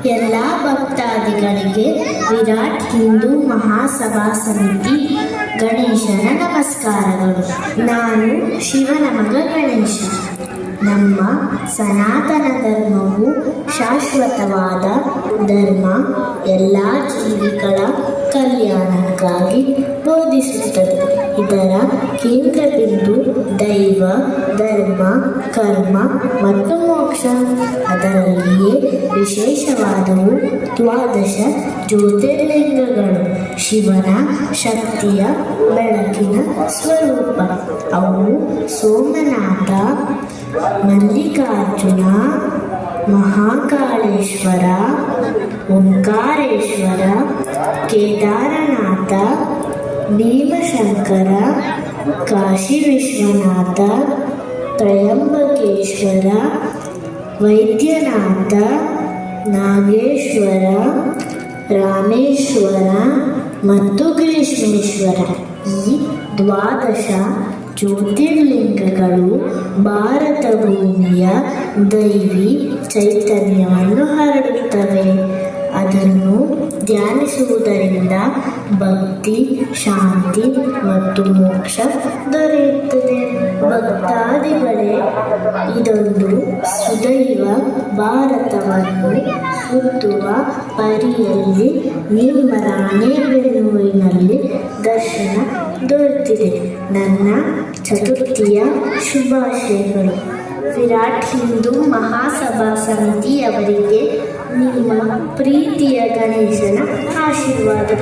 ಎಲ್ಲ ಭಕ್ತಾದಿಗಳಿಗೆ ವಿರಾಟ್ ಹಿಂದೂ ಮಹಾಸಭಾ ಸಮಿತಿ ಗಣೇಶನ ನಮಸ್ಕಾರಗಳು. ನಾನು ಶಿವನ ಮಗ ಗಣೇಶ. ನಮ್ಮ ಸನಾತನ ಧರ್ಮವು ಶಾಶ್ವತವಾದ ಧರ್ಮ, ಎಲ್ಲ ಜೀವಿಗಳ ಕಲ್ಯಾಣಕ್ಕಾಗಿ ಬೋಧಿಸುತ್ತದೆ. ಇದರ ಕೇಂದ್ರ ಬಿಂದು ದೈವ, ಧರ್ಮ, ಕರ್ಮ ಮತ್ತು ಮೋಕ್ಷ. ಅದರಲ್ಲಿಯೇ ವಿಶೇಷವಾದವು ದ್ವಾದಶ ಜ್ಯೋತಿರ್ಲಿಂಗಗಳು, ಶಿವನ ಶಕ್ತಿಯ ಬೆಳಕಿನ ಸ್ವರೂಪ. ಅವು ಸೋಮನಾಥ, ಮಲ್ಲಿಕಾರ್ಜುನ, ಮಹಾಕಾಳೇಶ್ವರ, ಓಂಕಾರೇಶ್ವರ, ಕೇದಾರನಾಥ, ಭೀಮಶಂಕರ, ಕಾಶಿ ವಿಶ್ವನಾಥ, ತ್ರಯಂಬಕೇಶ್ವರ, ವೈದ್ಯನಾಥ, ನಾಗೇಶ್ವರ, ರಾಮೇಶ್ವರ ಮತ್ತು ಗ್ರೀಷ್ಮೇಶ್ವರ. ಈ ದ್ವಾದಶ ಜ್ಯೋತಿರ್ಲಿಂಗಗಳು ಭಾರತ ಭೂಮಿಯ ದೈವಿ ಚೈತನ್ಯವನ್ನು ಹರಡುತ್ತವೆ. ಅದನ್ನು ಧ್ಯಾನಿಸುವುದರಿಂದ ಭಕ್ತಿ, ಶಾಂತಿ ಮತ್ತು ಮೋಕ್ಷ ದೊರೆಯುತ್ತದೆ. ಭಕ್ತಾದಿಗಳೇ, ಇದೊಂದು ಸುದೈವ ಭಾರತವನ್ನು ಸುತ್ತುವ ಪರಿಯಲ್ಲಿ ನಿಮ್ಮ ರಾಣೆಬೆನ್ನೂರಿನಲ್ಲಿ ದರ್ಶನ ದೊರೆತಿದೆ. ನನ್ನ ಚತುರ್ಥಿಯ ಶುಭಾಶಯಗಳು. ವಿರಾಟ್ ಹಿಂದೂ ಮಹಾಸಭಾ ಸಮಿತಿಯವರಿಗೆ ನಿಮ್ಮ ಪ್ರೀತಿಯ ಗಣೇಶನ ಆಶೀರ್ವಾದ.